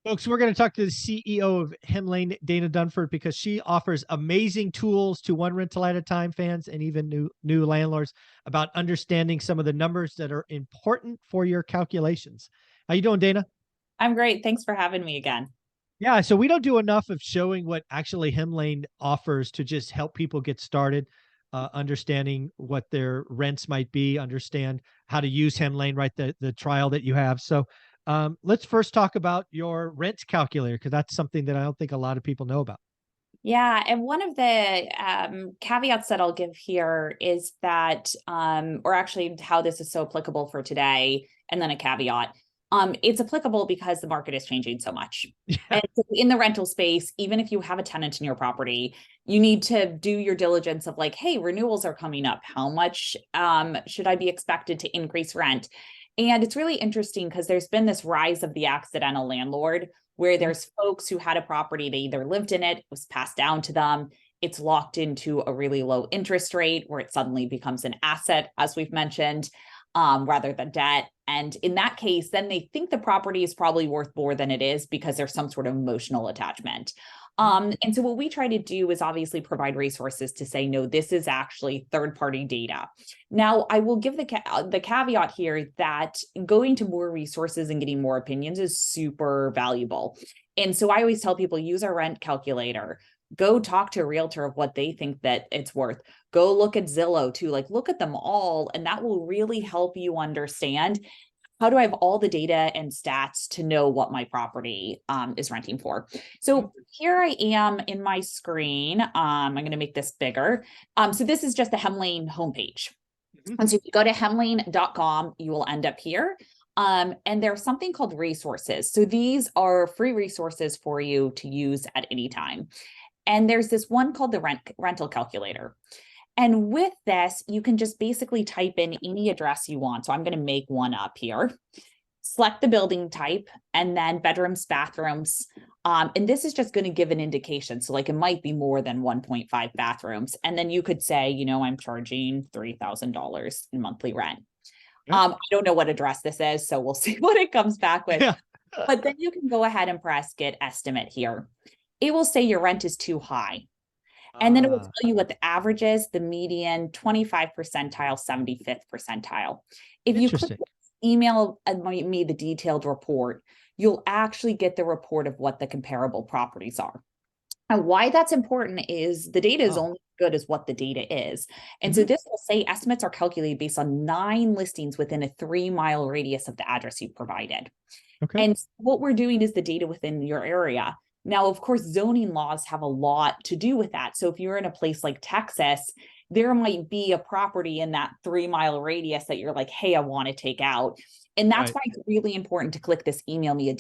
Folks, we're going to talk to the CEO of Hemlane, Dana Dunford, because she offers amazing tools to one rental at a time fans and even new landlords about understanding some of the numbers that are important for your calculations. How you doing, Dana? I'm great. Thanks for having me again. Yeah, so we don't do enough of showing what actually Hemlane offers to just help people get started, understanding what their rents might be, understand how to use Hemlane, right? The trial that you have. So let's first talk about your rent calculator, because that's something that I don't think a lot of people know about. Yeah, and one of the caveats that I'll give here is that, or actually how this is so applicable for today, and then a caveat. It's applicable because the market is changing so much. Yeah, And so in the rental space, even if you have a tenant in your property, you need to do your diligence of like, hey, renewals are coming up. How much should I be expected to increase rent? And it's really interesting because there's been this rise of the accidental landlord where mhm, there's folks who had a property, they either lived in it, it was passed down to them, it's locked into a really low interest rate where it suddenly becomes an asset, as we've mentioned, rather than debt. And in that case, then they think the property is probably worth more than it is because there's some sort of emotional attachment. mhm. And so what we try to do is obviously provide resources to say, no, this is actually third-party data. Now, I will give the caveat here that going to more resources and getting more opinions is super valuable. And so I always tell people use our rent calculator. Go talk to a realtor of what they think that it's worth. Go look at Zillow too, like look at them all, and that will really help you understand how do I have all the data and stats to know what my property is renting for. So here I am in my screen. I'm going to make this bigger. So this is just the Hemlane homepage. Mhm. And so if you go to hemlane.com, you will end up here. And there's something called resources. So these are free resources for you to use at any time. And there's this one called the rental calculator. And with this, you can just basically type in any address you want. So I'm going to make one up here. Select the building type and then bedrooms, bathrooms. And this is just going to give an indication. So like it might be more than 1.5 bathrooms. And then you could say, I'm charging $3,000 in monthly rent. Yeah. I don't know what address this is, so we'll see what it comes back with. Yeah. But then you can go ahead and press get estimate here. It will say your rent is too high. And then it will Ah, tell you what the average is, the median, 25 percentile, 75th percentile. If you click interesting. email me the detailed report, you'll actually get the report of what the comparable properties are. And why that's important is the data is Wow. only as good as what the data is. And so Mhm. this will say estimates are calculated based on 9 listings within a 3-mile radius of the address you provided. Okay. And what we're doing is the data within your area. Now, of course, zoning laws have a lot to do with that. So if you're in a place like Texas, there might be a property in that 3-mile radius that you're like, hey, I want to take out. And that's Right. why it's really important to click this email me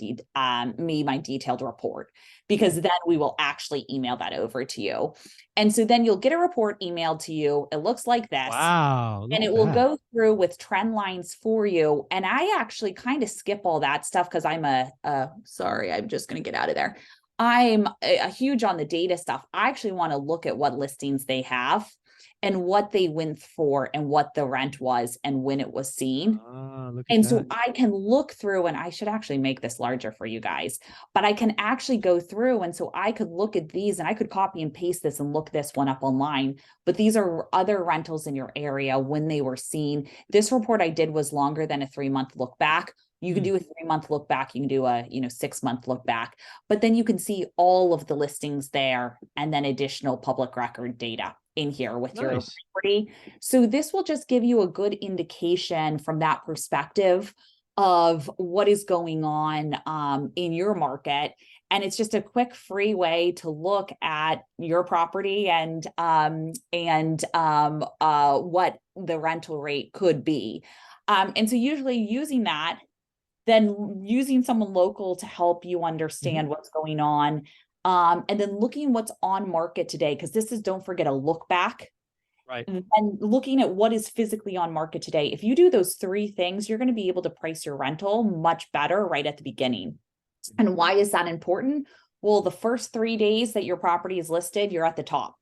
my detailed report, Okay. because then we will actually email that over to you. And so then you'll get a report emailed to you. It looks like this Wow. Look and at it will that. go through with trend lines for you. And I actually kind of skip all that stuff because I'm sorry, I'm just going to get out of there. I'm a huge on the data stuff. I actually want to look at what listings they have and what they went for and what the rent was and when it was seen. Ah, look at And so that. I can look through, and I should actually make this larger for you guys, but I can actually go through. And so I could look at these and I could copy and paste this and look this one up online. But these are other rentals in your area when they were seen. This report I did was longer than a 3-month look back. You can Hmm. do a 3-month look back. You can do a 6-month look back, but then you can see all of the listings there and then additional public record data in here with your Nice. property. So this will just give you a good indication from that perspective of what is going on in your market. And it's just a quick, free way to look at your property and what the rental rate could be. And so usually using that, then using someone local to help you Mhm. understand what's going on. And then looking what's on market today, because this is, don't forget, a look back Right. and looking at what is physically on market today. If you do those 3 things, you're going to be able to price your rental much better right at the beginning. And why is that important? Well, the first 3 days that your property is listed, you're at the top.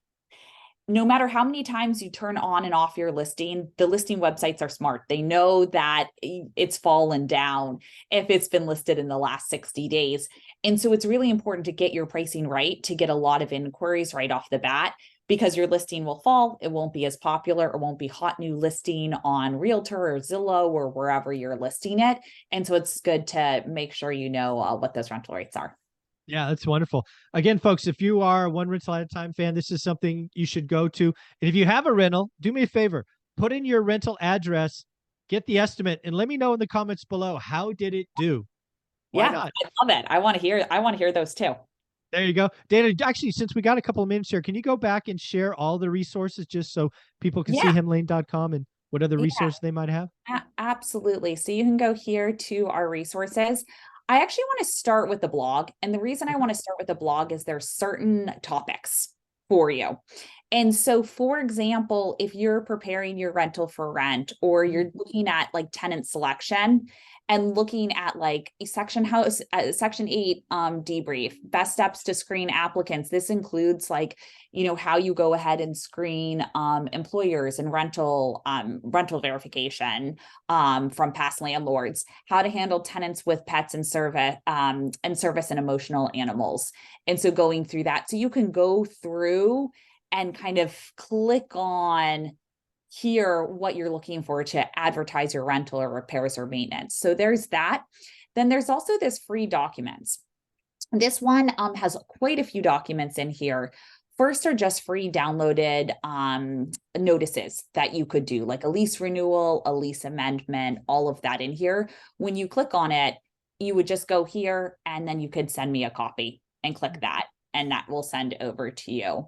no matter how many times you turn on and off your listing, the listing websites are smart. They know that it's fallen down if it's been listed in the last 60 days. And so it's really important to get your pricing right, to get a lot of inquiries right off the bat, because your listing will fall. It won't be as popular, or won't be hot new listing on Realtor or Zillow or wherever you're listing it. And so it's good to make sure you know what those rental rates are. Yeah, that's wonderful. Again, folks, if you are a One Rental at a Time fan, this is something you should go to. And if you have a rental, do me a favor, put in your rental address, get the estimate, and let me know in the comments below, how did it do? Why Yeah, not? I love it. I want to hear those too. There you go. Dana, actually, since we got a couple of minutes here, can you go back and share all the resources just so people can see Yeah. hemlane.com and what other Yeah. resources they might have? Absolutely. So you can go here to our resources. I actually want to start with the blog. And the reason I Okay. want to start with the blog is there's certain topics for you. And so, for example, if you're preparing your rental for rent, or you're looking at like tenant selection and looking at like a section 8 debrief, best steps to screen applicants. This includes like, how you go ahead and screen employers and rental verification from past landlords, how to handle tenants with pets and service and emotional animals. And so going through that, so you can go through and kind of click on here what you're looking for to advertise your rental or repairs or maintenance. So there's that. Then there's also this free documents. This one has quite a few documents in here. First are just free downloaded notices that you could do, like a lease renewal, a lease amendment, all of that in here. When you click on it, you would just go here and then you could send me a copy and click that, and that will send over to you.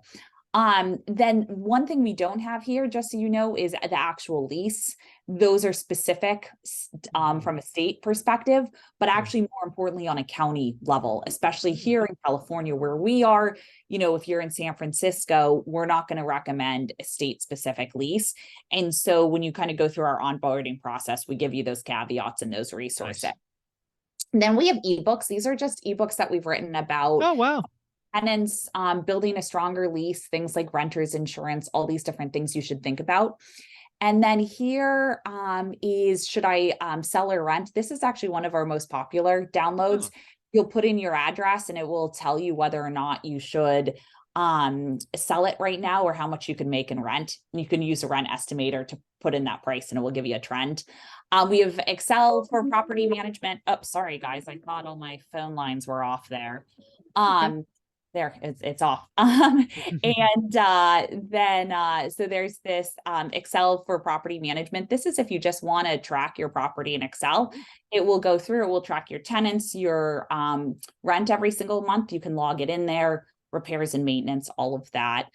Then one thing we don't have here, just so you know, is the actual lease. Those are specific from a state perspective, but actually more importantly on a county level, especially here in California where we are. If you're in San Francisco, we're not going to recommend a state specific lease. And so when you kind of go through our onboarding process, we give you those caveats and those resources. Nice. Then we have ebooks. These are just ebooks that we've written about. Oh, wow. Tenants, building a stronger lease, things like renters insurance, all these different things you should think about. And then here is should I sell or rent? This is actually one of our most popular downloads. Oh. You'll put in your address and it will tell you whether or not you should sell it right now, or how much you can make in rent. You can use a rent estimator to put in that price and it will give you a trend. We have Excel for property management. Oh, sorry guys, I thought all my phone lines were off there. Okay. There, it's off. And then so there's this Excel for property management. This is if you just want to track your property in Excel. It will go through, it will track your tenants, your rent every single month. You can log it in there, repairs and maintenance, all of that.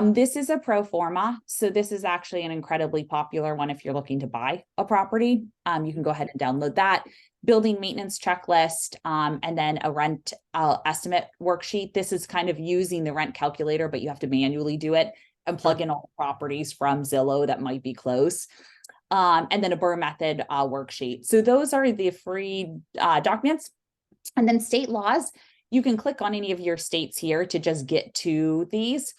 This is a pro forma. So this is actually an incredibly popular one if you're looking to buy a property. You can go ahead and download that. Building maintenance checklist, and then a rent estimate worksheet. This is kind of using the rent calculator, but you have to manually do it and plug in all the properties from Zillow that might be close. And then a BRRRR method worksheet. So those are the free documents. And then state laws, you can click on any of your states here to just get to these.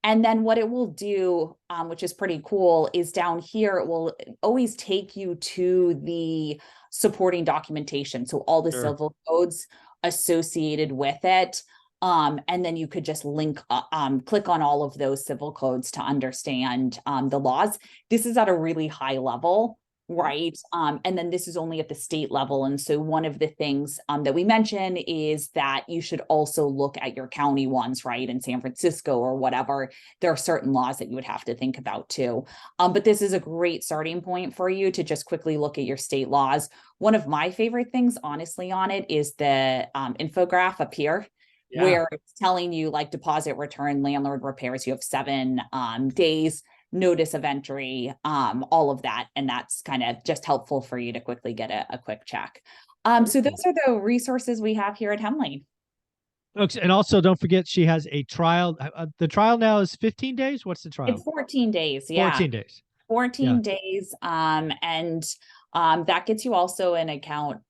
And then what it will do, which is pretty cool, is down here, it will always take you to the supporting documentation. So all the civil codes associated with it. And then you could just click on all of those civil codes to understand the laws. This is at a really high level, right? And then this is only at the state level. And so one of the things that we mention is that you should also look at your county ones, right? In San Francisco or whatever, there are certain laws that you would have to think about too. But this is a great starting point for you to just quickly look at your state laws. One of my favorite things, honestly, on it is the infographic up here. Yeah. Where it's telling you like deposit return, landlord repairs, you have 7 days, notice of entry, all of that. And that's kind of just helpful for you to quickly get a quick check. So those are the resources we have here at Hemlane. Folks, and also don't forget she has a trial. The trial now is 15 days. What's the trial? It's 14 days. Yeah. 14 days. 14 days. And That gets you also an account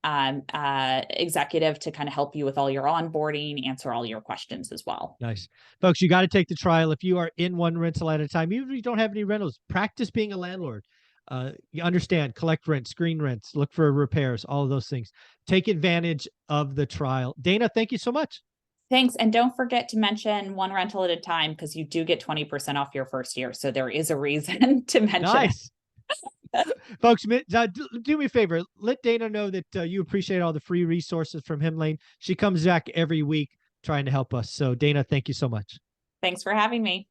executive to kind of help you with all your onboarding, answer all your questions as well. Nice. Folks, you got to take the trial. If you are in one rental at a time, even if you don't have any rentals, practice being a landlord. You understand, collect rent, screen rents, look for repairs, all of those things. Take advantage of the trial. Dana, thank you so much. Thanks. And don't forget to mention one rental at a time, because you do get 20% off your first year. So there is a reason to mention Nice. Folks, do me a favor. Let Dana know that you appreciate all the free resources from Hemlane. She comes back every week trying to help us. So Dana, thank you so much. Thanks for having me.